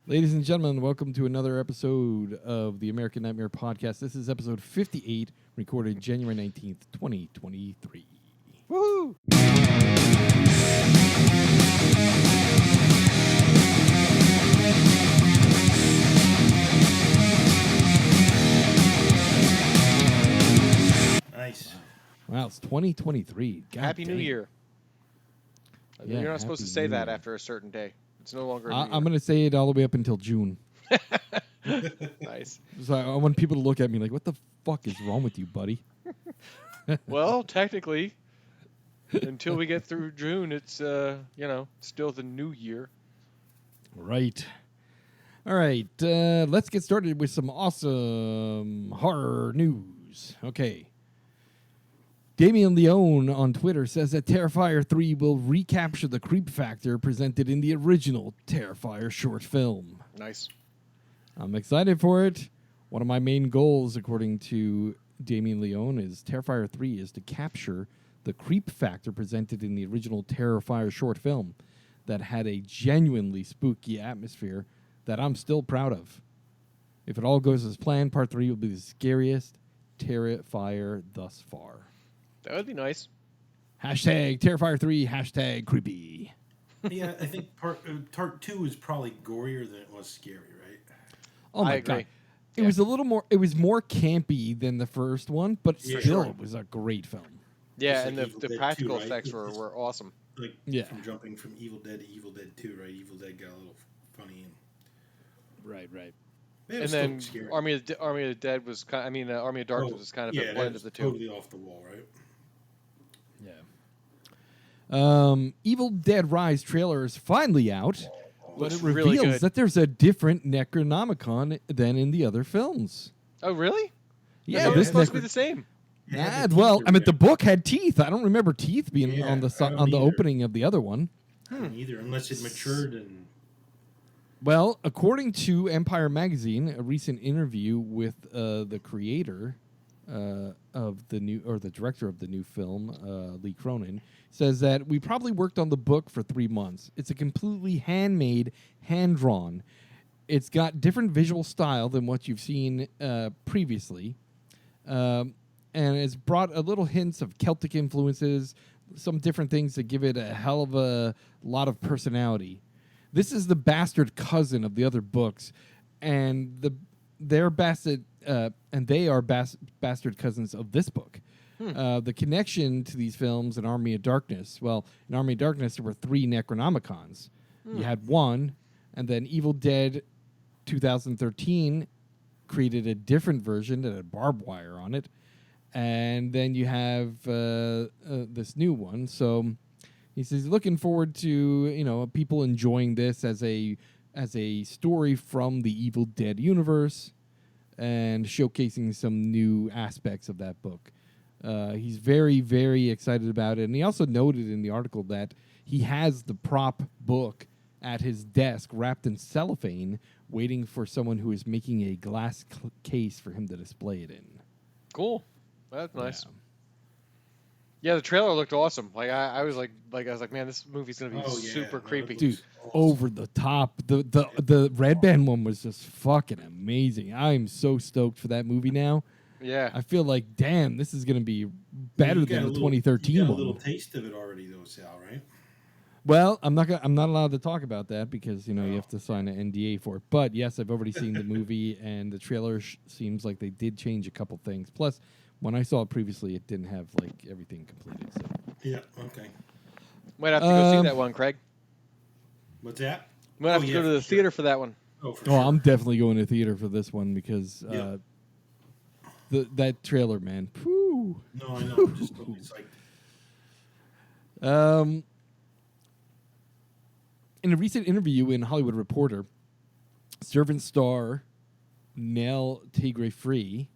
Ladies and gentlemen, welcome to another episode of the American Nightmare Podcast. This is episode 58, recorded January 19th, 2023. Woohoo! Nice. Wow, it's 2023. God Happy New dang. Year. Yeah, You're not supposed to Happy say New that Year. after a certain day. It's no longer. I'm going to say it all the way up until June. Nice. So I want people to look at me like, what the fuck is wrong with you, buddy? Well, technically, until we get through June, it's still the new year. Right. All right, let's get started with some awesome horror news. Okay. Damien Leone on Twitter says that Terrifier 3 will recapture the creep factor presented in the original Terrifier short film. Nice. I'm excited for it. One of my main goals, according to Damien Leone, is Terrifier 3 is to capture the creep factor presented in the original Terrifier short film that had a genuinely spooky atmosphere that I'm still proud of. If it all goes as planned, Part 3 will be the scariest Terrifier thus far. That would be nice. Hashtag Terrifier 3, hashtag creepy. Yeah, I think part 2 is probably gorier than it was scary, right? Oh my I agree. God. It was a little more, it was more campy than the first one, but Yeah, still, sure. it was a great film. Yeah, Just and like Evil the Dead practical 2, right? effects were awesome. Like Yeah. from jumping from Evil Dead to Evil Dead 2, right? Evil Dead got a little funny and Right. it And was then still scary. Army of the Dead was Army of Darkness was kind of a blend of the two. Totally off the wall, right? Yeah. Evil Dead Rise trailer is finally out, but Looks it really reveals good. that there's a different Necronomicon than in the other films. Oh, really? Yeah, I thought it was this supposed to be the same. It had Ah, the well, teeth I mean, the around. book had teeth. I don't remember teeth being Yeah, on the I don't on the either. opening of the other one. I don't either, unless it matured and Well, according to Empire Magazine, a recent interview with the creator of the new, or the director of the new film, Lee Cronin, says that we probably worked on the book for 3 months. It's a completely handmade, hand-drawn. It's got different visual style than what you've seen previously, and it's brought a little hints of Celtic influences, some different things that give it a hell of a lot of personality. This is the bastard cousin of the other books, and they are bastard cousins of this book. The connection to these films in Army of Darkness. Well, in Army of Darkness, there were 3 Necronomicons. You had one, and then Evil Dead 2013 created a different version that had barbed wire on it, and then you have this new one. So he says he's looking forward to people enjoying this as a story from the Evil Dead universe and showcasing some new aspects of that book. He's very, very excited about it, and he also noted in the article that he has the prop book at his desk wrapped in cellophane, waiting for someone who is making a glass case for him to display it in. Cool. That's nice. Yeah. Yeah, the trailer looked awesome. I was like, man, this movie's gonna be Oh, yeah. super No, creepy. it Dude, looks awesome. over the top. The Red Band one was just fucking amazing. I'm so stoked for that movie now. Yeah. I feel like, damn, this is going to be better You got than the a little- 2013 you got one. a little taste of it already, though, Sal, right? Well, I'm not allowed to talk about that because you have to sign an NDA for it. But yes, I've already seen the movie, and the trailer seems like they did change a couple things. Plus, when I saw it previously, it didn't have like everything completed. So. Yeah, okay. Might have to go see Um, that one, Craig. What's that? Might have Oh, to yeah, go to the for sure. theater for that one. Oh, for Oh, sure. I'm definitely going to theater for this one because Yeah. that trailer, man. Whew. No, I know. I'm just totally psyched. In a recent interview in Hollywood Reporter, Servant star Nell Free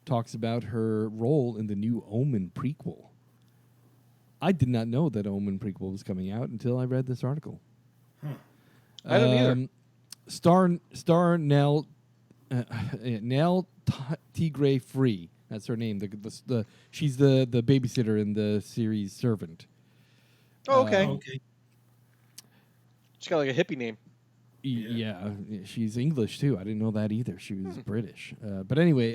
talks about her role in the new Omen prequel. I did not know that Omen prequel was coming out until I read this article. I don't either. Star Nell Nell Free. That's her name. She's the babysitter in the series Servant. Oh, okay. Okay. She's got like a hippie name. Yeah, she's English too. I didn't know that either. She was British. But anyway,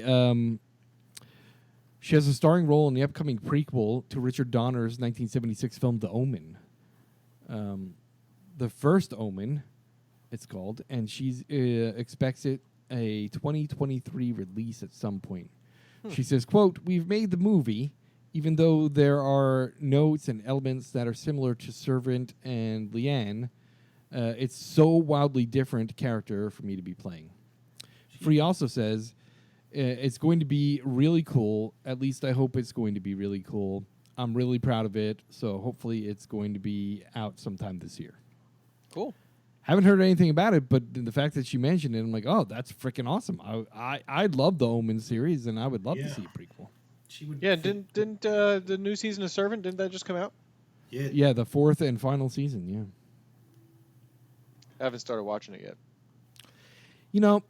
she has a starring role in the upcoming prequel to Richard Donner's 1976 film The Omen. The first Omen, it's called, and she expects it a 2023 release at some point. She says, quote, "We've made the movie, even though there are notes and elements that are similar to Servant and Leanne. It's so wildly different character for me to be playing." Free also says, "It's going to be really cool. At least I hope it's going to be really cool. I'm really proud of it. So hopefully it's going to be out sometime this year." Cool. Haven't heard anything about it, but the fact that she mentioned it, I'm like, oh, that's freaking awesome. I love the Omen series, and I would love to see a prequel. She would. Yeah, didn't the new season of Servant, didn't that just come out? Yeah, the fourth and final season, yeah. I haven't started watching it yet. You know,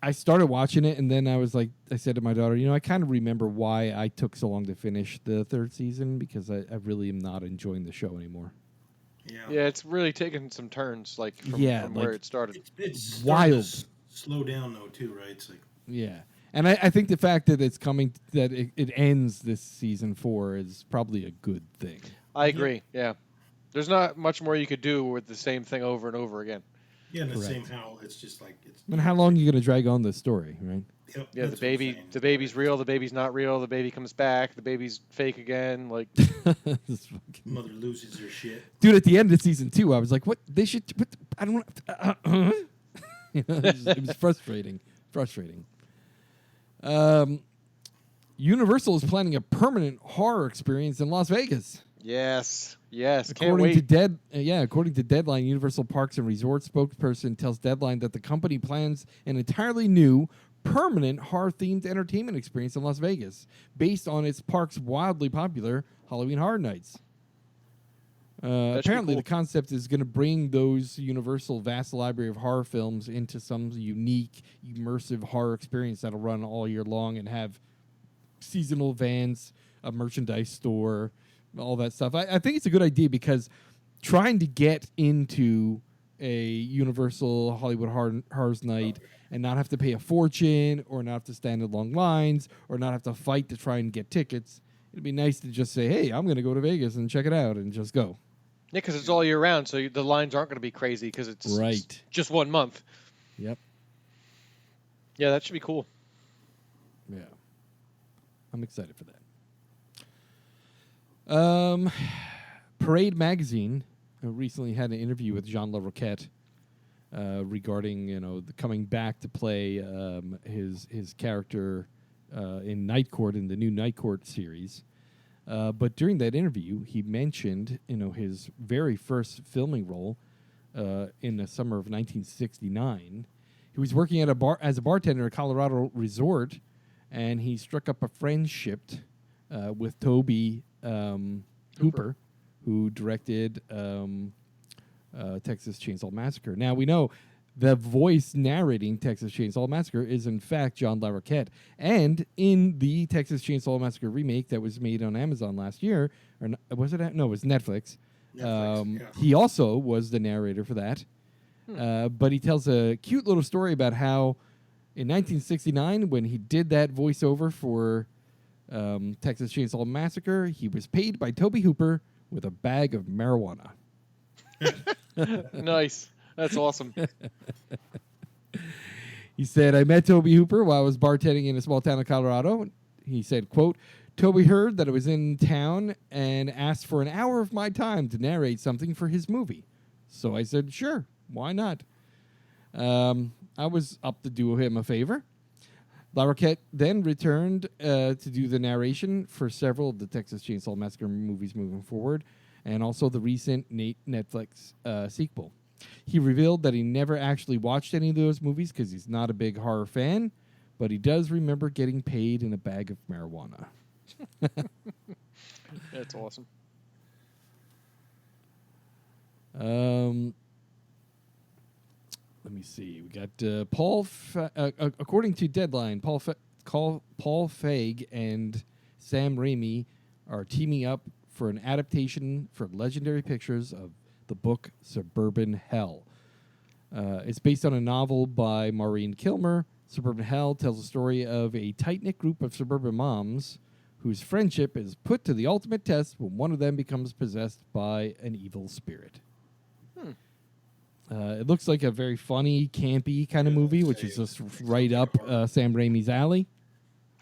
I started watching it, and then I was like, I said to my daughter, I kind of remember why I took so long to finish the third season, because I really am not enjoying the show anymore. Yeah, it's really taken some turns, like from where it started. It's wild. Slow down though, too, right? It's like and I think the fact that it's coming, that it ends this season 4 is probably a good thing. I agree. Yeah, there's not much more you could do with the same thing over and over again. Yeah, and the same how it's just like it's. I mean, how long are you going to drag on this story, right? Yep, Yeah, the baby's real, the baby's not real, the baby comes back, the baby's fake again. Like, mother loses her shit. Dude, at the end of season 2, I was like, "What? They should? What, I don't want." It was frustrating. Universal is planning a permanent horror experience in Las Vegas. yes, can't According wait. to according to Deadline, Universal Parks and Resort spokesperson tells Deadline that the company plans an entirely new, permanent horror-themed entertainment experience in Las Vegas, based on its park's wildly popular Halloween Horror Nights. Apparently, cool. the concept is going to bring those Universal vast library of horror films into some unique, immersive horror experience that'll run all year long and have seasonal events, a merchandise store, all that stuff. I think it's a good idea, because trying to get into a Universal Hollywood Horrors Night and not have to pay a fortune, or not have to stand in long lines, or not have to fight to try and get tickets, it'd be nice to just say, hey, I'm going to go to Vegas and check it out, and just go. Yeah, because it's all year round, so the lines aren't going to be crazy because it's just 1 month. Yep. Yeah, that should be cool. Yeah. I'm excited for that. Parade Magazine recently had an interview with Jean Larroquette regarding, the coming back to play his character in Night Court, in the new Night Court series. But during that interview, he mentioned, his very first filming role in the summer of 1969. He was working at as a bartender at a Colorado resort, and he struck up a friendship with Toby Hooper, who directed Texas Chainsaw Massacre. Now, we know the voice narrating Texas Chainsaw Massacre is, in fact, John Larroquette. And in the Texas Chainsaw Massacre remake that was made on Amazon last year, or was it? No, it was Netflix. He also was the narrator for that. But he tells a cute little story about how in 1969, when he did that voiceover for Texas Chainsaw Massacre, he was paid by Toby Hooper with a bag of marijuana. Nice. That's awesome. He said, I met Toby Hooper while I was bartending in a small town of Colorado. He said, quote, Toby heard that I was in town and asked for an hour of my time to narrate something for his movie. So I said, sure, why not? I was up to do him a favor. Larroquette then returned to do the narration for several of the Texas Chainsaw Massacre movies moving forward, and also the recent Netflix sequel. He revealed that he never actually watched any of those movies because he's not a big horror fan, but he does remember getting paid in a bag of marijuana. That's awesome. Let me see. We got Paul. According to Deadline, Paul Feig and Sam Raimi are teaming up for an adaptation for Legendary Pictures of the book Suburban Hell. It's based on a novel by Maureen Kilmer. Suburban Hell tells the story of a tight-knit group of suburban moms whose friendship is put to the ultimate test when one of them becomes possessed by an evil spirit. It looks like a very funny, campy kind of movie, which is just right up Sam Raimi's alley.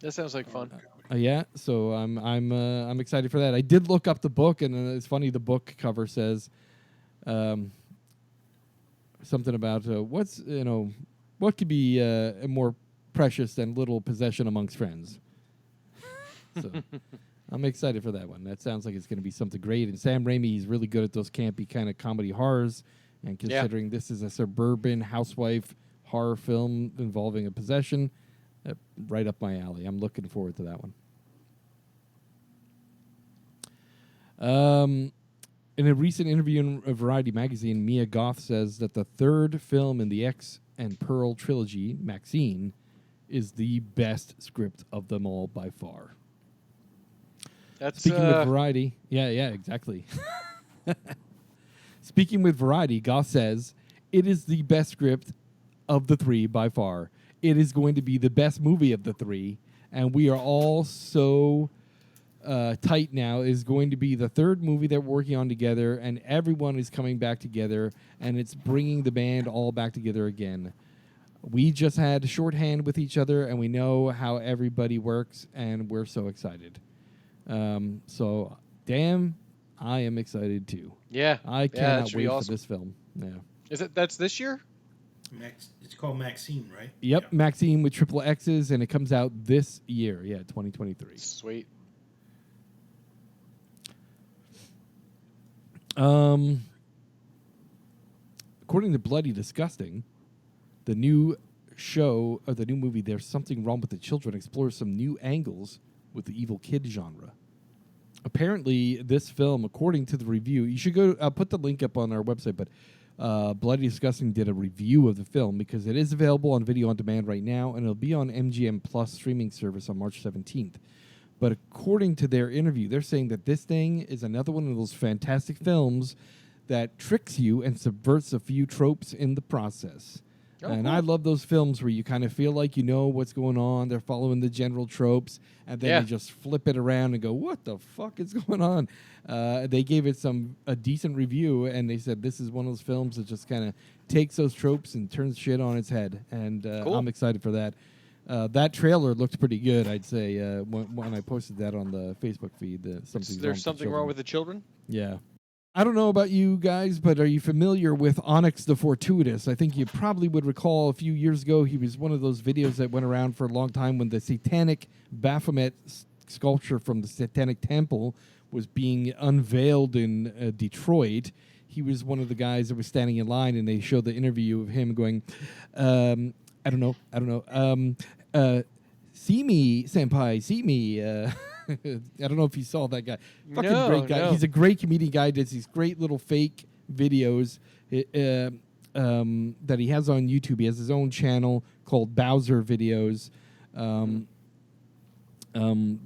That sounds like fun. Yeah, so I'm excited for that. I did look up the book, and it's funny. The book cover says something about what could be more precious than little possession amongst friends. So I'm excited for that one. That sounds like it's going to be something great. And Sam Raimi, he's really good at those campy kind of comedy horrors. And considering this is a suburban housewife horror film involving a possession, right up my alley. I'm looking forward to that one. In a recent interview in Variety magazine, Mia Goth says that the third film in the X and Pearl trilogy, Maxine, is the best script of them all by far. That's Speaking with Variety, yeah, exactly. Speaking with Variety, Goth says, it is the best script of the three by far. It is going to be the best movie of the three, and we are all so tight now. It is going to be the third movie that we're working on together, and everyone is coming back together, and it's bringing the band all back together again. We just had shorthand with each other, and we know how everybody works, and we're so excited. So, damn, I am excited too. Yeah. I cannot wait awesome. for this film. Yeah. That's this year? It's called Maxine, right? Yep, Yeah. Maxine with triple X's, and it comes out this year. Yeah, 2023. Sweet. According to Bloody Disgusting, the new show or the new movie, There's Something Wrong with the Children, explores some new angles with the evil kid genre. Apparently, this film, according to the review, you should go. I'll put the link up on our website, but Bloody Disgusting did a review of the film because it is available on video on demand right now, and it'll be on MGM Plus streaming service on March 17th. But according to their interview, they're saying that this thing is another one of those fantastic films that tricks you and subverts a few tropes in the process. Oh, and cool. I love those films where you kind of feel like you know what's going on. They're following the general tropes, and then they just flip it around and go, what the fuck is going on? They gave it a decent review, and they said this is one of those films that just kind of takes those tropes and turns shit on its head. And Cool. I'm excited for that. That trailer looked pretty good, I'd say, when I posted that on the Facebook feed. There's something wrong with the children? Yeah. I don't know about you guys, but are you familiar with Onyx the Fortuitous? I think you probably would recall a few years ago, he was one of those videos that went around for a long time when the satanic Baphomet sculpture from the Satanic Temple was being unveiled in Detroit. He was one of the guys that was standing in line, and they showed the interview of him going, I don't know. See me, senpai, see me. I don't know if you saw that guy. Fucking great guy. No. He's a great comedian guy. Does these great little fake videos that he has on YouTube. He has his own channel called Bowser Videos. The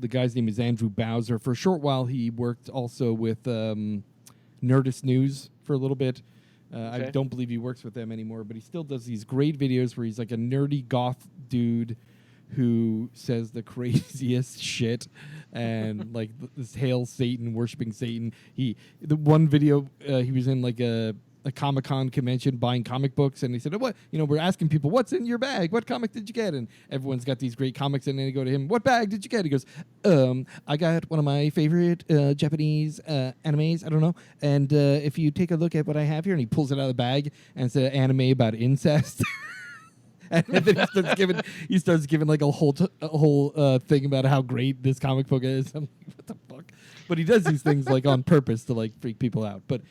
guy's name is Andrew Bowser. For a short while, he worked also with Nerdist News for a little bit. I don't believe he works with them anymore, but he still does these great videos where he's like a nerdy goth dude who says the craziest shit and like this hail Satan, worshiping Satan. The one video he was in like a Comic-Con convention buying comic books, and he said, "What? We're asking people what's in your bag. What comic did you get?" And everyone's got these great comics, and then they go to him, "What bag did you get?" He goes, "I got one of my favorite Japanese animes. I don't know. And if you take a look at what I have here," and he pulls it out of the bag, and it's an anime about incest. And then he starts giving like a whole thing about how great this comic book is. I'm like, what the fuck? But he does these things like on purpose to like freak people out. But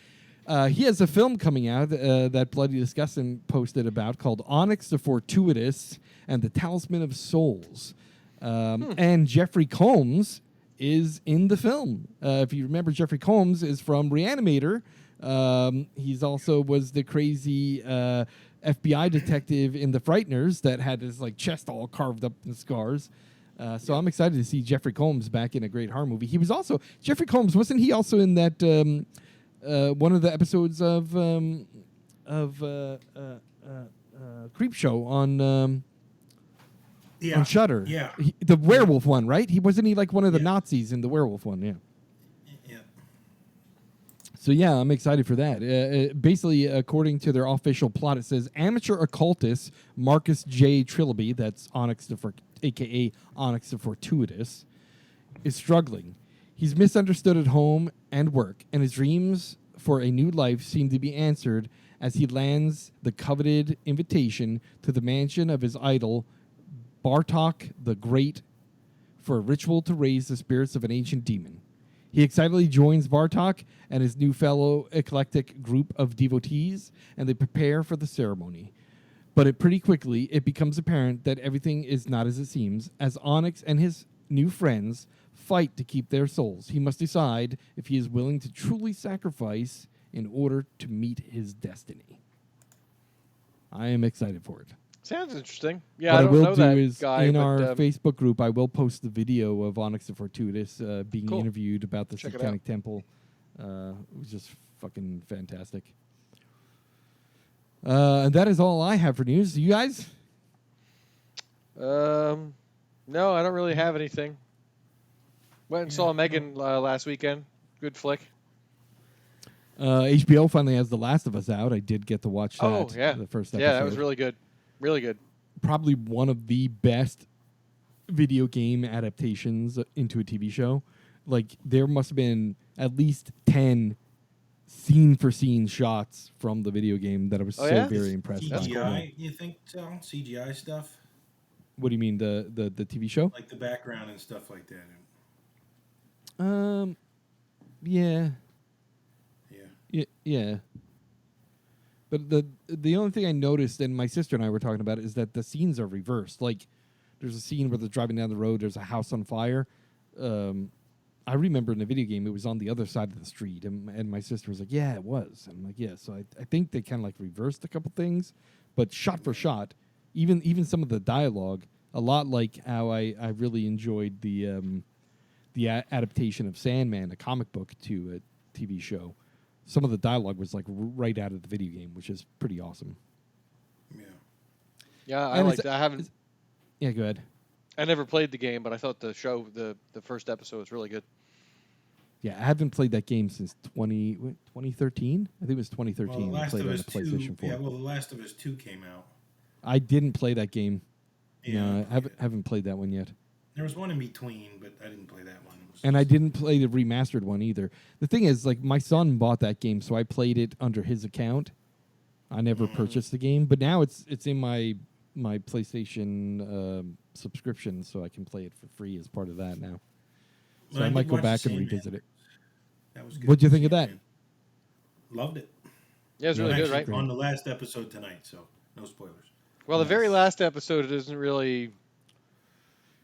he has a film coming out that Bloody Disgusting posted about called Onyx the Fortuitous and the Talisman of Souls. And Jeffrey Combs is in the film. If you remember, Jeffrey Combs is from Reanimator. He's also was the crazy FBI detective in The Frighteners that had his like chest all carved up in scars. So I'm excited to see Jeffrey Combs back in a great horror movie. He was also Jeffrey Combs, wasn't he also in that one of the episodes of Creep Show on Yeah. Shudder. Yeah. The werewolf one, right? Wasn't he like one of the Yeah. Nazis in the werewolf one? Yeah. Yeah. So yeah, I'm excited for that. Basically, according to their official plot, it says amateur occultist Marcus J. Trilby, that's aka Onyx the Fortuitous, is struggling. He's misunderstood at home and work, and his dreams for a new life seem to be answered as he lands the coveted invitation to the mansion of his idol, Bartok the Great, for a ritual to raise the spirits of an ancient demon. He excitedly joins Bartok and his new fellow eclectic group of devotees, and they prepare for the ceremony. But pretty quickly, it becomes apparent that everything is not as it seems, as Onyx and his new friends fight to keep their souls. He must decide if he is willing to truly sacrifice in order to meet his destiny. I am excited for it. Sounds interesting. Yeah, What I I don't will know do that is guy. in but, our Facebook group, I will post the video of Onyx the Fortuitous being Cool. interviewed about the Check it Satanic Temple. It was just fucking fantastic. And that is all I have for news. You guys? No, I don't really have anything. Went and saw Megan last weekend. Good flick. HBO finally has The Last of Us out. I did get to watch that. Oh, yeah. The first episode. Yeah, that was really good. Really good. Probably one of the best video game adaptations into a TV show. Like, there must have been at least 10 scene-for-scene shots from the video game that I was very impressed by. CGI, you think so? CGI stuff? What do you mean, the TV show? Like the background and stuff like that. Yeah. Yeah. Yeah. But the only thing I noticed, and my sister and I were talking about it, is that the scenes are reversed. Like, there's a scene where they're driving down the road, there's a house on fire. I remember in the video game, it was on the other side of the street, and my sister was like, yeah, it was. And I'm like, yeah, so I think they kind of like reversed a couple things, but shot for shot, even some of the dialogue, a lot like how I really enjoyed the adaptation of Sandman, a comic book, to a TV show. Some of the dialogue was like right out of the video game, which is pretty awesome. Yeah. Yeah, I And liked it. I haven't. Yeah, go ahead. I never played the game, but I thought the show, the first episode, was really good. Yeah, I haven't played that game since 2013. I think it was 2013. Well, I played it on the PlayStation 4. Yeah, well, The Last of Us 2 came out. I didn't play that game. Yeah, No, I haven't played that one yet. There was one in between, but I didn't play that one. And I didn't play the remastered one either. The thing is, like, my son bought that game, so I played it under his account. I never purchased the game, but now it's in my PlayStation subscription, so I can play it for free as part of that now. So Well, I did might go watch back and Sandman. revisit it. That was good. What'd you think of that? Sandman. Loved it. Yeah, it was I'm really good, actually right? on the last episode tonight, so no spoilers. Well, the very last episode isn't really.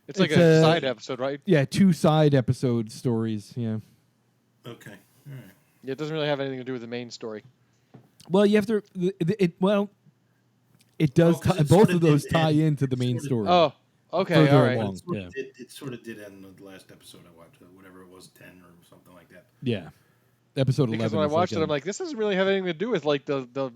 It's like It's a a- side episode, right? Yeah, 2 side episode stories. Yeah. Okay. All right. Yeah, it doesn't really have anything to do with the main story. Well, you have to. It does. Oh, 'cause it Both sorta of those did tie end. into the It main sorta- story. Oh, okay, Further all right. along. It sort of did end in the last episode I watched, whatever it was, 10 or something like that. Yeah. Episode 11. Because when I is watched it, like I'm like, this doesn't really have anything to do with like the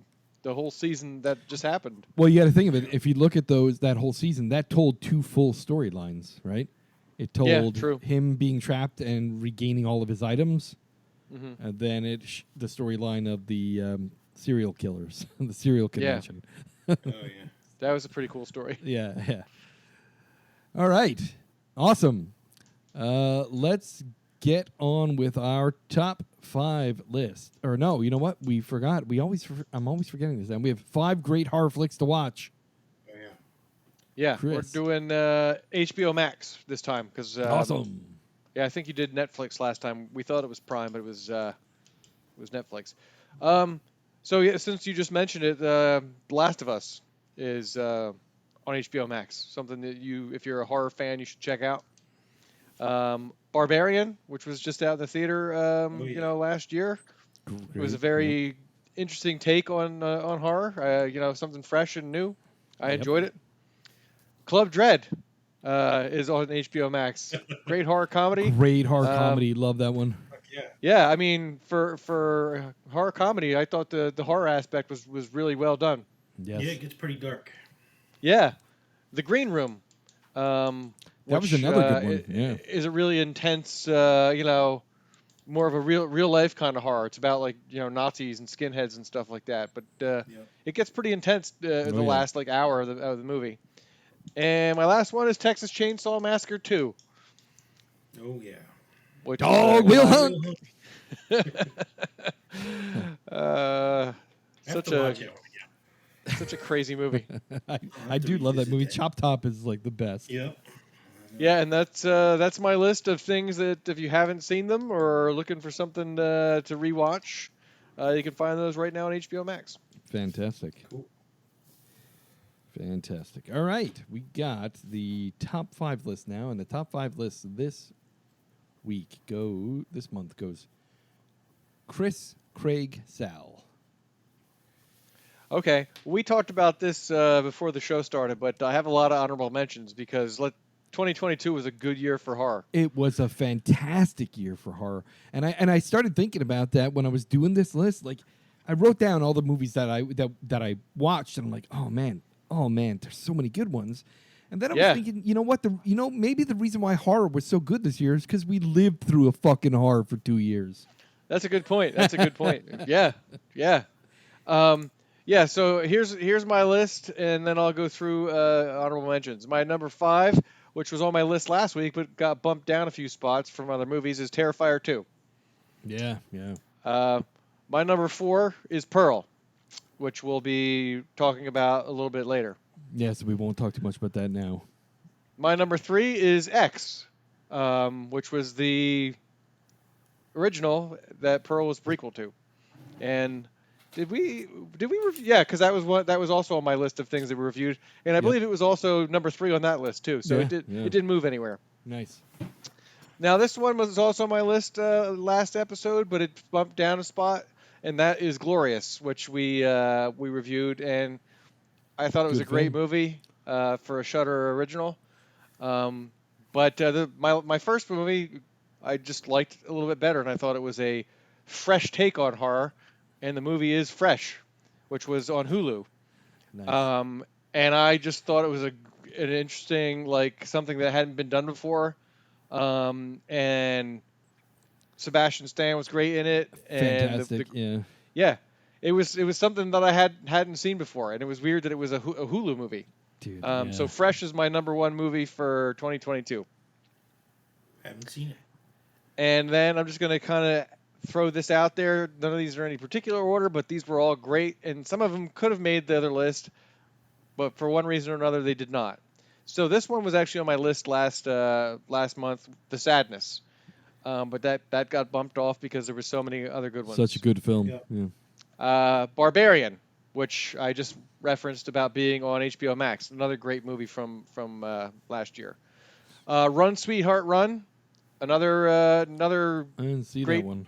whole season that just happened. well, you got to think of it. If you look at that whole season, that told 2 full storylines, right? It Yeah, told true. him being trapped and regaining all of his items, Mm-hmm. and then the storyline of the serial killers, the serial convention. Oh, yeah. That was a pretty cool story. Yeah. All right. Awesome. Let's get on with our top 5 list. Or no, you know what? We forgot. I'm always forgetting this. And we have 5 great horror flicks to watch. Oh, yeah. Yeah, Chris. we're doing HBO Max this time because Awesome. yeah, I think you did Netflix last time. We thought it was Prime, but it was Netflix. So yeah, since you just mentioned it, The Last of Us is on HBO Max. Something that if you're a horror fan, you should check out. Barbarian, which was just out in the theater, last year. It was a very interesting take on horror. Something fresh and new. I enjoyed it. Club Dread is on HBO Max. Great horror comedy. Great horror comedy. Love that one. Yeah. Yeah, I mean, for horror comedy, I thought the horror aspect was really well done. Yes. Yeah, it gets pretty dark. Yeah, The Green Room. That Which, was another good one. Yeah. is a really intense, more of a real life kind of horror. It's about like Nazis and skinheads and stuff like that. But it gets pretty intense the yeah. last like hour of the movie. And my last one is Texas Chainsaw Massacre 2. Oh yeah. Which Dog will hunt. Such a crazy movie. I do love that movie. Chop Top is like the best. Yep. Yeah, and that's my list of things that if you haven't seen them or are looking for something to rewatch, you can find those right now on HBO Max. Fantastic. Cool. Fantastic. All right, we got the top 5 list now, and the top 5 list this month goes Chris, Craig, Sal. Okay, we talked about this before the show started, but I have a lot of honorable mentions because 2022 was a good year for horror. It was a fantastic year for horror, and I started thinking about that when I was doing this list. Like, I wrote down all the movies that I watched, and I'm like, oh man, there's so many good ones. And then I was thinking, you know what? Maybe the reason why horror was so good this year is because we lived through a fucking horror for 2 years. That's a good point. Yeah. So here's my list, and then I'll go through honorable mentions. My number 5, which was on my list last week but got bumped down a few spots from other movies, is Terrifier 2. Yeah. My number 4 is Pearl, which we'll be talking about a little bit later. Yes, we won't talk too much about that now. My number 3 is X, which was the original that Pearl was prequel to. And did we review? Yeah, because that was also on my list of things that we reviewed, and I believe it was also number 3 on that list too. So it didn't move anywhere. Nice. Now this one was also on my list last episode, but it bumped down a spot, and that is Glorious, which we reviewed, and I thought it was a great movie for a Shudder original. But my first movie I just liked a little bit better, and I thought it was a fresh take on horror, and the movie is Fresh, which was on Hulu. Nice. And I just thought it was an interesting, like, something that hadn't been done before. And Sebastian Stan was great in it. Fantastic. Yeah. It was something that I hadn't seen before, and it was weird that it was a Hulu movie. Dude, So Fresh is my number 1 movie for 2022. Haven't seen it. And then I'm just going to kind of throw this out there. None of these are in any particular order, but these were all great, and some of them could have made the other list, but for one reason or another, they did not. So this one was actually on my list last month, The Sadness, but that got bumped off because there were so many other good ones. Such a good film. Yeah. Barbarian, which I just referenced about being on HBO Max, another great movie from last year. Run, Sweetheart, Run, another I didn't see great, that one.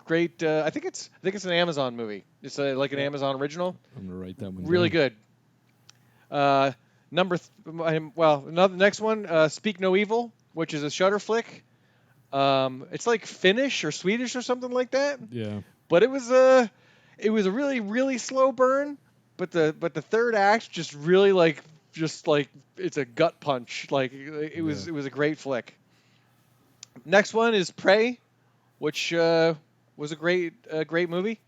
Great. I think it's an Amazon movie. It's like an Amazon original. I'm gonna write that one. Really good. The next one, Speak No Evil, which is a Shudder flick. It's like Finnish or Swedish or something like that. Yeah. But it was a really, really slow burn. But the third act just really it's a gut punch. Like it was a great flick. Next one is Prey, which was a great movie.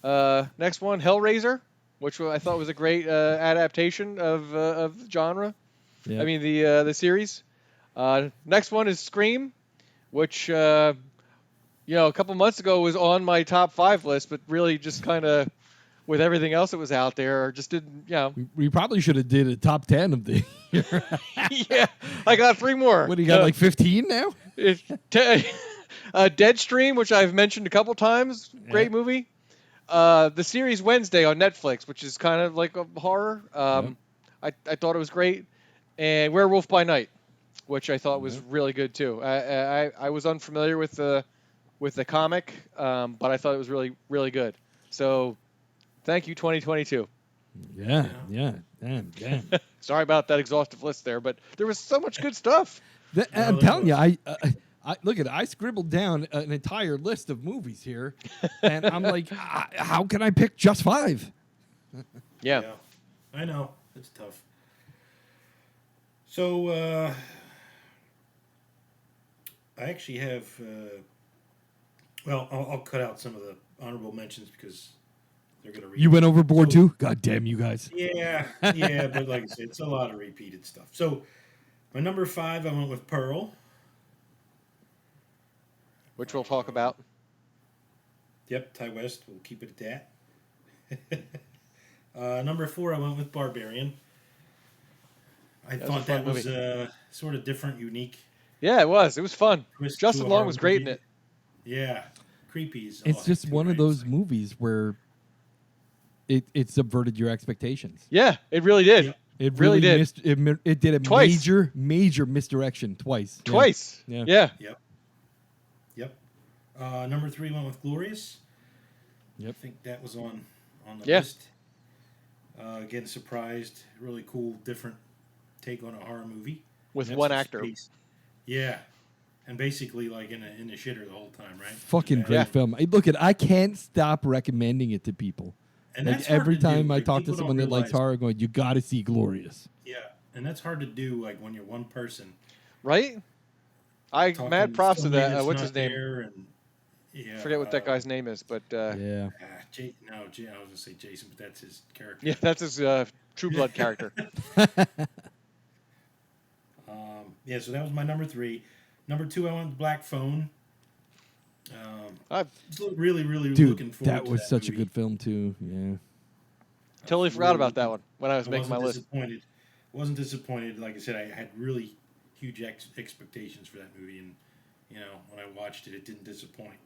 Next one, Hellraiser, which I thought was a great adaptation of the genre. Yeah. I mean the series. Next one is Scream, which a couple months ago was on my top 5 list, but really just kind of with everything else that was out there, just didn't. We probably should have did a top 10 of the year. Yeah, I got 3 more. What do you got? Like 15 now? Deadstream, which I've mentioned a couple times, great movie. The series Wednesday on Netflix, which is kind of like a horror. I thought it was great. And Werewolf by Night, which I thought was really good too. I was unfamiliar with the comic, but I thought it was really, really good. So thank you, 2022. Yeah. Damn. Sorry about that exhaustive list there, but there was so much good stuff. I'm telling you, I look at it. I scribbled down an entire list of movies here, and I'm like, how can I pick just 5? Yeah. I know. It's tough. So, I actually have... well, I'll cut out some of the honorable mentions because they're going to read. You went overboard too? God damn you guys. Yeah, but like I said, it's a lot of repeated stuff. So, my number 5, I went with Pearl. Which we'll talk about. Yep, Ty West. We'll keep it at that. Number 4, I went with Barbarian. I thought that was sort of different, unique. Yeah, it was. It was fun. Twist Justin Long was great in it. Yeah, creepy. It's just one of those movies where it subverted your expectations. Yeah, it really did. Yep. It really did. It did a Twice. major misdirection twice. Twice. Yeah. Yep. Number 3 went with Glorious. Yep. I think that was on the Yeah. list. Again, surprised. Really cool, different take on a horror movie. With That's one the actor. space. Yeah. And basically like in the shitter the whole time, right? Fucking Yeah. great film. Look, I can't stop recommending it to people. And Like that's hard every to do. time I Like, talk to people someone don't that likes realize- horror, going, you got to see Glorious. Yeah, and that's hard to do like when you're one person. Right? I talking mad props to somebody that. that's What's not his name? there and, yeah, Forget what that guy's name is, but Yeah. I was gonna say Jason, but that's his character. yeah, that's his True Blood character. Yeah, so that was my number 3. Number 2, I went with Black Phone. Really Dude, looking forward that to was that such a movie. good film too. Yeah. Totally forgot about that one when I was making my list. Disappointed. Wasn't disappointed. Like I said, I had really huge expectations for that movie, and when I watched it, it didn't disappoint.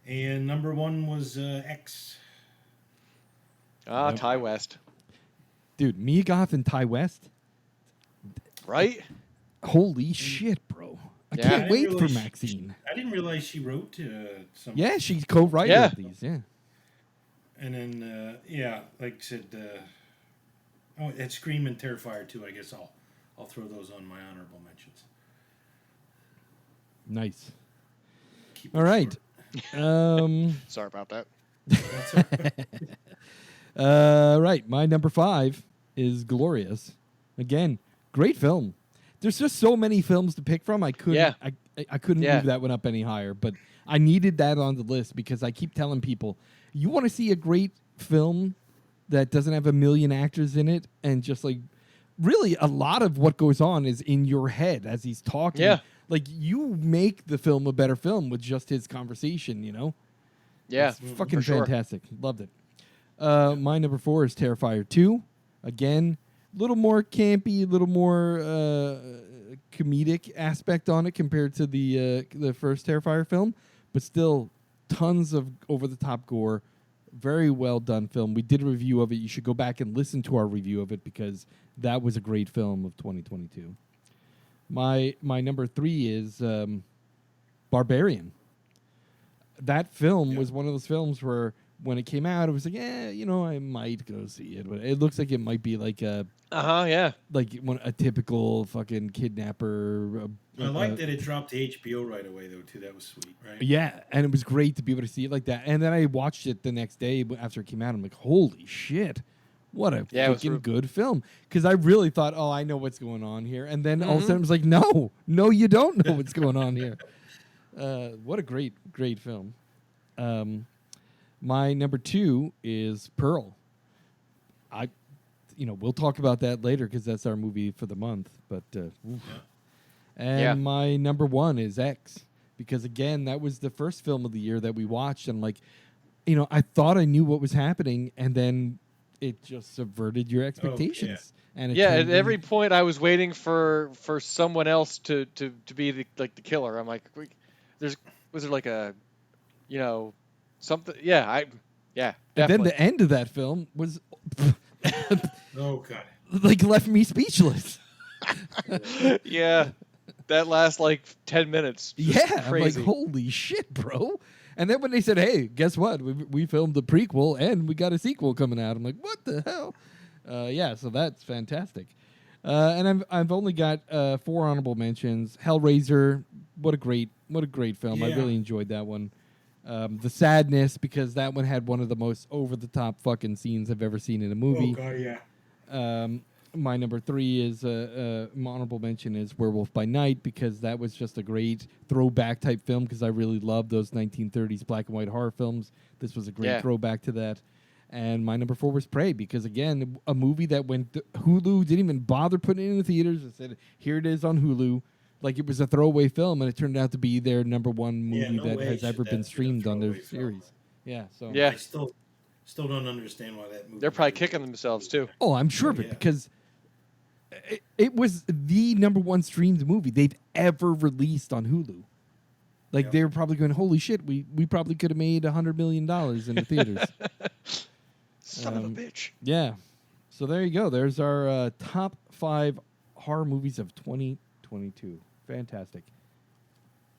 And number 1 was X. Ty West. Dude, Mia Goth and Ty West. Right? Holy shit, bro. I Yeah. can't I wait didn't for realize Maxine. I didn't realize she wrote some. Yeah, she's co-writer Yeah. of these. Yeah. And then like I said, and Scream and Terrifier too. I guess I'll throw those on my honorable mentions. Nice. Keep All it right. short. Sorry about that. That's all right. Right. My number 5 is Glorious. Again, great film. There's just so many films to pick from. I couldn't. Yeah. I couldn't Yeah. move that one up any higher. But I needed that on the list because I keep telling people, you want to see a great film that doesn't have a million actors in it, and just like really a lot of what goes on is in your head as he's talking. Yeah. Like you make the film a better film with just his conversation. Yeah. It's fucking for sure. fantastic. Loved it. My number 4 is Terrifier 2. Again, a little more campy, a little more comedic aspect on it compared to the first Terrifier film, but still tons of over-the-top gore. Very well done film. We did a review of it. You should go back and listen to our review of it because that was a great film of 2022. My number 3 is Barbarian. That film was one of those films where when it came out, it was like, I might go see it. But it looks like it might be like a Yeah. typical fucking kidnapper. I like that it dropped to HBO right away though too. That was sweet, right? Yeah, and it was great to be able to see it like that. And then I watched it the next day after it came out. I'm like, holy shit. What a Yeah, it was freaking good film. Because I really thought, I know what's going on here. And then all of a sudden it was like, no, you don't know what's going on here. What a great, great film. My number 2 is Pearl. We'll talk about that later because that's our movie for the month. But And my number 1 is X. Because again, that was the first film of the year that we watched. And I thought I knew what was happening, and then it just subverted your expectations. And it At turned every in- point I was waiting for someone else to be the killer. I'm like, was there like a, something? Yeah, and then definitely. the end of that film was Oh god. left me speechless. Yeah, that last 10 minutes. Yeah, crazy. I'm like, holy shit, bro. And then when they said, hey, guess what? We filmed the prequel and we got a sequel coming out. I'm like, what the hell? So that's fantastic. And I've only got 4 honorable mentions. Hellraiser, what a great film. I Yeah. really enjoyed that one. The Sadness, because that one had one of the most over-the-top fucking scenes I've ever seen in a movie. Oh, God, yeah. My number 3 is honorable mention is Werewolf by Night, because that was just a great throwback type film, because I really love those 1930s black and white horror films. This was a great throwback to that. And my number 4 was Prey, because again, a movie that when Hulu didn't even bother putting it in the theaters and said, here it is on Hulu. Like it was a throwaway film, and it turned out to be their number 1 movie that has ever been streamed on their series. Yeah, so I still don't understand why that movie. They're probably kicking themselves too. Oh, I'm sure of it, because it was the number 1 streamed movie they've ever released on Hulu. Like they were probably going, holy shit, we probably could have made $100 million in the theaters. Son of a bitch. Yeah. So there you go. There's our top 5 horror movies of 2022. Fantastic.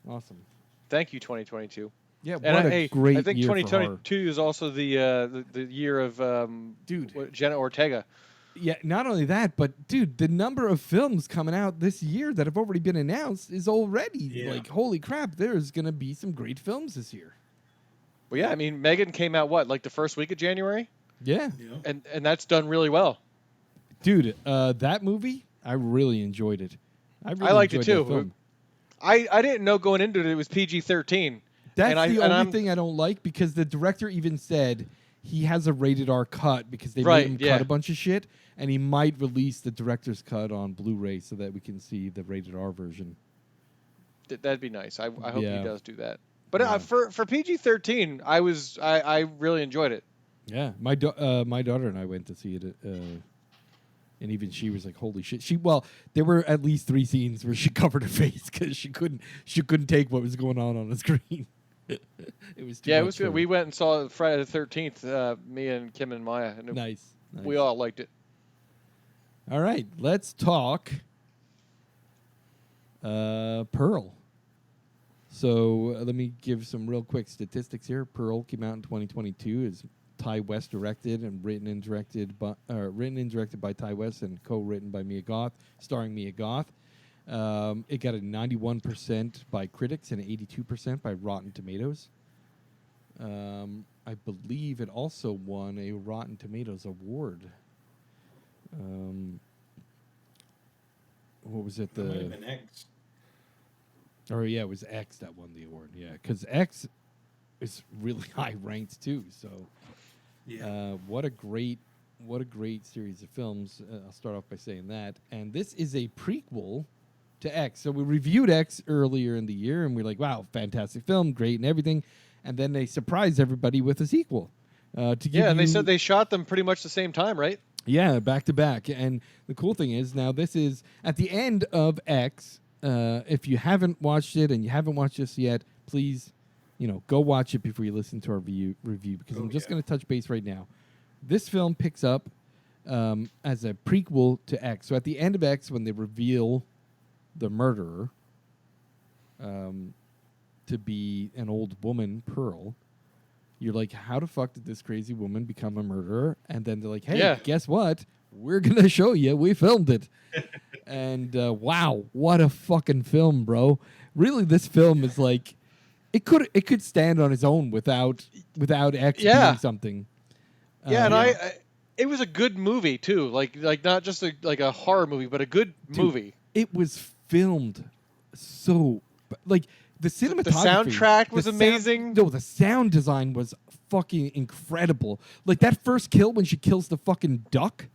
Awesome. Thank you, 2022. Yeah, what And a great I think year 2022 is also the year of Jenna Ortega. Yeah, not only that, but dude, the number of films coming out this year that have already been announced is already like, holy crap, there's going to be some great films this year. Well, yeah, I mean, Megan came out like the first week of January? Yeah. And that's done really well. Dude, that movie, I really enjoyed it. I liked it too. I didn't know going into it was PG-13. That's the only thing I don't like, because the director even said he has a rated R cut because they made him cut a bunch of shit, and he might release the director's cut on Blu-ray so that we can see the rated R version. That'd be nice. I hope he does do that. But for PG-13, I really enjoyed it. Yeah, my daughter and I went to see it, and even she was like, "Holy shit!" There were at least 3 scenes where she covered her face because she couldn't take what was going on the screen. It was too much. It was good. We went and saw Friday the 13th. Me and Kim and Maya. And nice. We all liked it. All right, let's talk Pearl. So let me give some real quick statistics here. Pearl came out in 2022. Is Ty West directed and written and directed by Ty West and co-written by Mia Goth, starring Mia Goth. It got a 91% by critics and 82% by Rotten Tomatoes. I believe it also won a Rotten Tomatoes award. What was it? That might have been X. Or yeah, it was X that won the award. Yeah, because X is really high ranked too. So, what a great series of films. I'll start off by saying that. And this is a prequel to X. So we reviewed X earlier in the year, and we're like, wow, fantastic film, great and everything. And then they surprised everybody with a sequel. And they said they shot them pretty much the same time, right? Yeah, back to back. And the cool thing is now this is at the end of X. If you haven't watched it and you haven't watched this yet, please, go watch it before you listen to our review because I'm just going to touch base right now. This film picks up as a prequel to X. So at the end of X, when they reveal the murderer to be an old woman, Pearl, you're like, how the fuck did this crazy woman become a murderer? And then they're like, hey, guess what? We're going to show you. We filmed it. And wow, what a fucking film, bro. Really, this film is like, it could stand on its own without X being something. It was a good movie too. Like not just a horror movie, but a good movie. It was filmed so the cinematography, the soundtrack was amazing. The sound design was fucking incredible. Like that first kill when she kills the fucking duck.